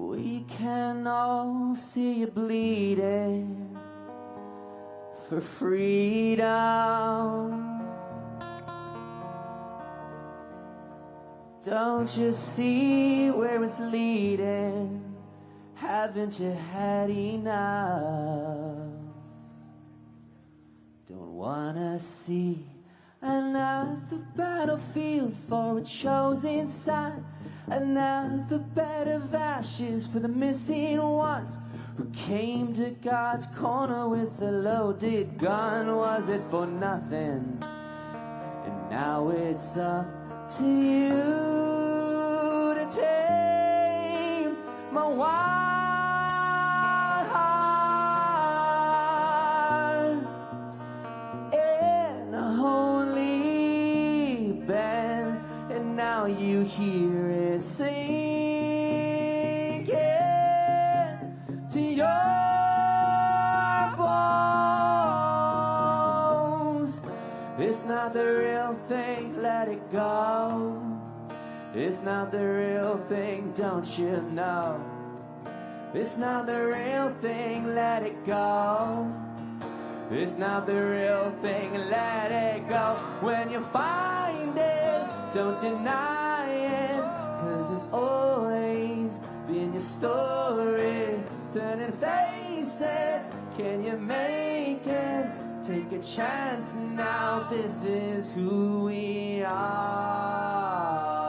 We can all see you bleeding for freedom. Don't you see where it's leading? Haven't you had enough? Don't wanna see another battlefield for a chosen son, another bed of ashes for the missing ones who came to God's corner with a loaded gun. Was it for nothing? And now it's up to you to tame my wild heart in a holy band, and now you hear it singing to your bones. It's not the real thing, let it go. It's not the real thing, don't you know? It's not the real thing, let it go. It's not the real thing, let it go. When you find it, don't deny it, 'cause it's always been your story. Turn and face it, can you make it? Take a chance now, this is who we are.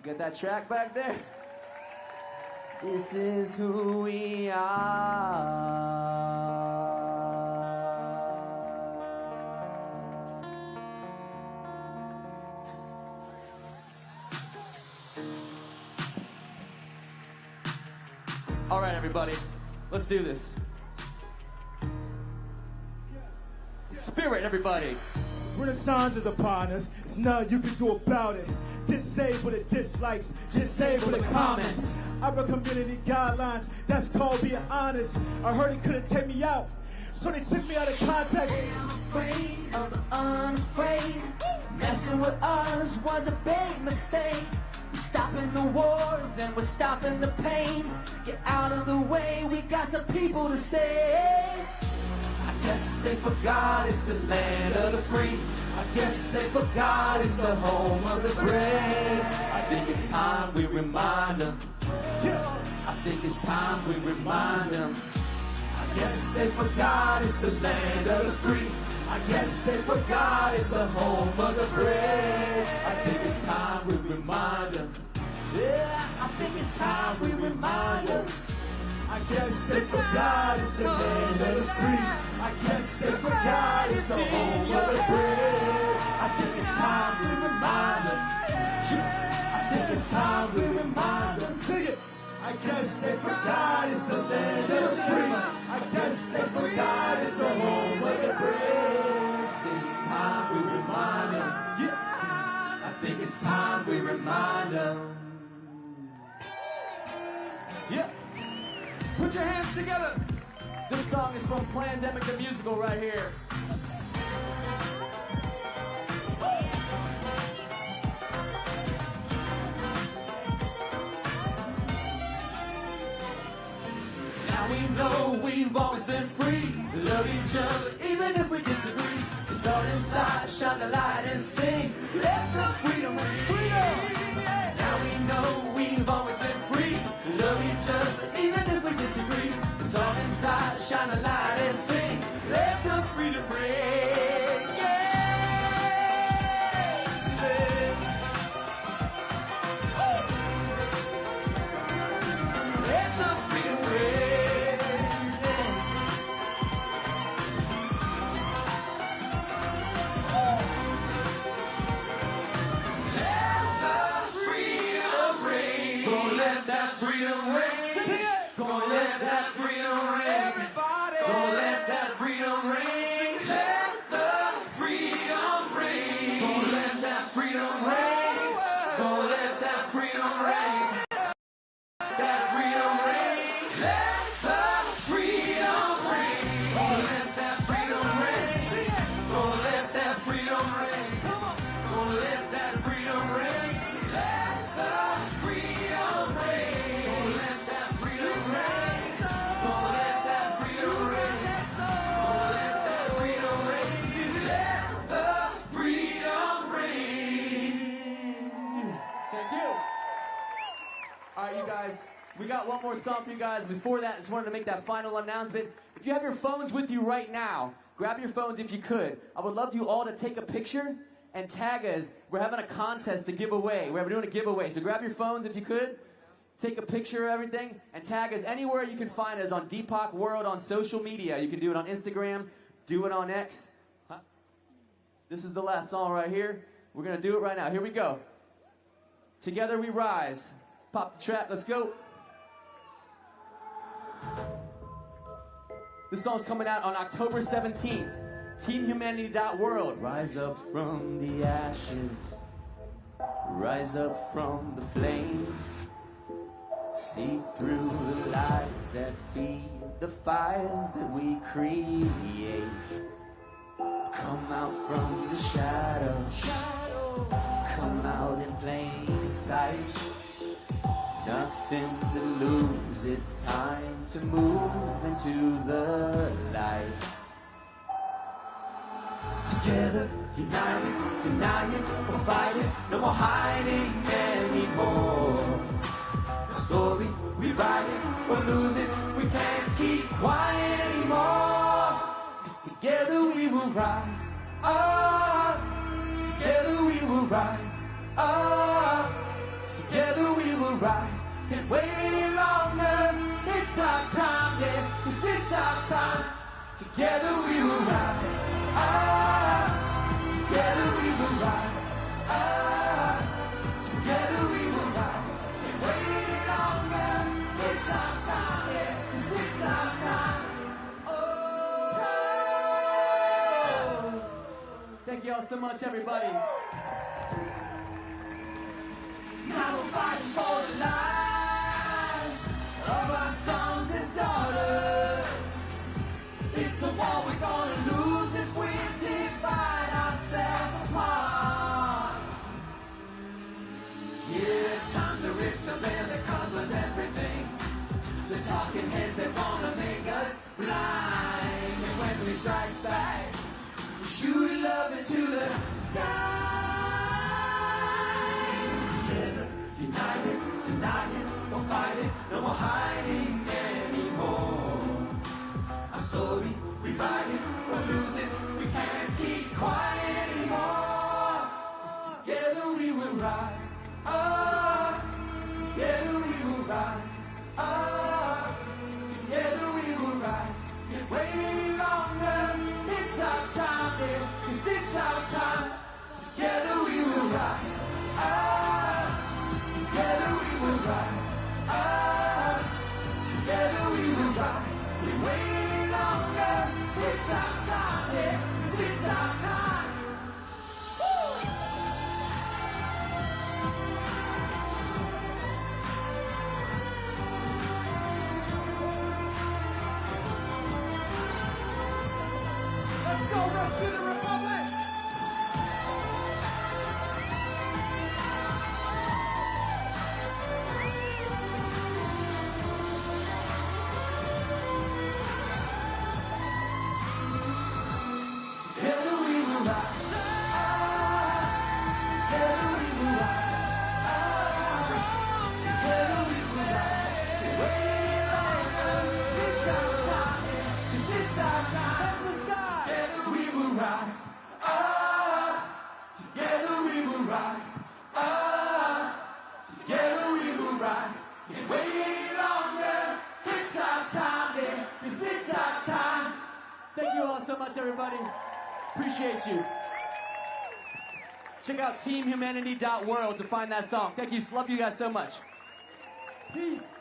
Get that track back there? This is who we are. All right, everybody, let's do this. Spirit, everybody. Renaissance is upon us. It's nothing you can do about it. Disable the dislikes, disable the comments. Our community guidelines, that's called being honest. I heard he couldn't take me out, so they took me out of context. I'm afraid of the unafraid. Messing with us was a big mistake. We're stopping the wars and we're stopping the pain. Get out of the way, we got some people to save. I guess they forgot it's the land of the free. I guess they forgot it's the home of the brave. I think it's time we remind them. I think it's time we remind them. I guess they forgot it's the land of the free. I guess they forgot it's the home of the brave. I think it's time we remind them. Yeah, I think it's time we remind them. I guess they forgot it's the land of the free. I guess they forgot it's the home of the brave. I think it's time we remind them. I think it's time we remind them. Sing it. I guess they forgot it's the land of the free. I guess they forgot it's the home of the brave. I think it's time we remind them. I think it's time we remind them. Yeah. Put your hands together. This song is from Plandemic the Musical right here. Now we know we've always been free. Love each other even if we disagree. It's all inside, shine the light and sing. Let the freedom ring. Freedom! Now we know we've always been free. Love each other even if we disagree. It's all inside, shine a light and sing. Let the freedom ring. Let the freedom ring. Let the freedom ring. Gonna let that freedom ring. Gonna let that freedom ring. Everybody. Gonna let that freedom ring. Let the freedom ring. Gonna let that freedom ring. Gonna let that freedom ring. That freedom ring. Let We got one more song for you guys. Before that, I just wanted to make that final announcement. If you have your phones with you right now, grab your phones if you could. I would love you all to take a picture and tag us. We're having a contest to give away. We're doing a giveaway. So grab your phones if you could. Take a picture of everything and tag us anywhere you can find us on DPAK World on social media. You can do it on Instagram, do it on X. Huh? This is the last song right here. We're going to do it right now. Here we go. Together we rise. Pop the trap. Let's go. This song's coming out on October 17th. TeamHumanity.world. Rise up from the ashes. Rise up from the flames. See through the lies that feed the fires that we create. Come out from the shadows. Come out in plain sight. Nothing to lose, it's time to move into the light. Together, united, denying, or fighting, no more hiding anymore. The story, we write it, or lose it, we can't keep quiet anymore. 'Cause together we will rise up, together we will rise up. Together we will rise, can't wait any longer. It's our time, yeah, 'cause it's our time. Together we will rise up. Together we will rise up. Together we will rise, can't wait any longer. It's our time, yeah, 'cause it's our time. Oh. Thank you all so much, everybody. Now we're fighting for the lives of our sons and daughters. It's a war we're gonna lose if we divide ourselves apart. Yeah, it's time to rip the veil that covers everything. The talking heads that wanna make us blind. And when we strike back, we shoot love into the sky. United, denying, or fighting, no more hiding anymore. Our story, we write it, or lose it, we can't keep quiet anymore. 'Cause together we will rise up, together we will rise up, together we will rise. Can't wait any longer, it's our time, yeah, 'cause it's our time. Together we will rise up. Together we will rise up. Together we will rise. We wait any longer. It's our time, yeah, 'cause it's our time. Woo! Let's go rescue the Republic. Thank you all so much, everybody. Appreciate you. Check out TeamHumanity.world to find that song. Thank you. Love you guys so much. Peace.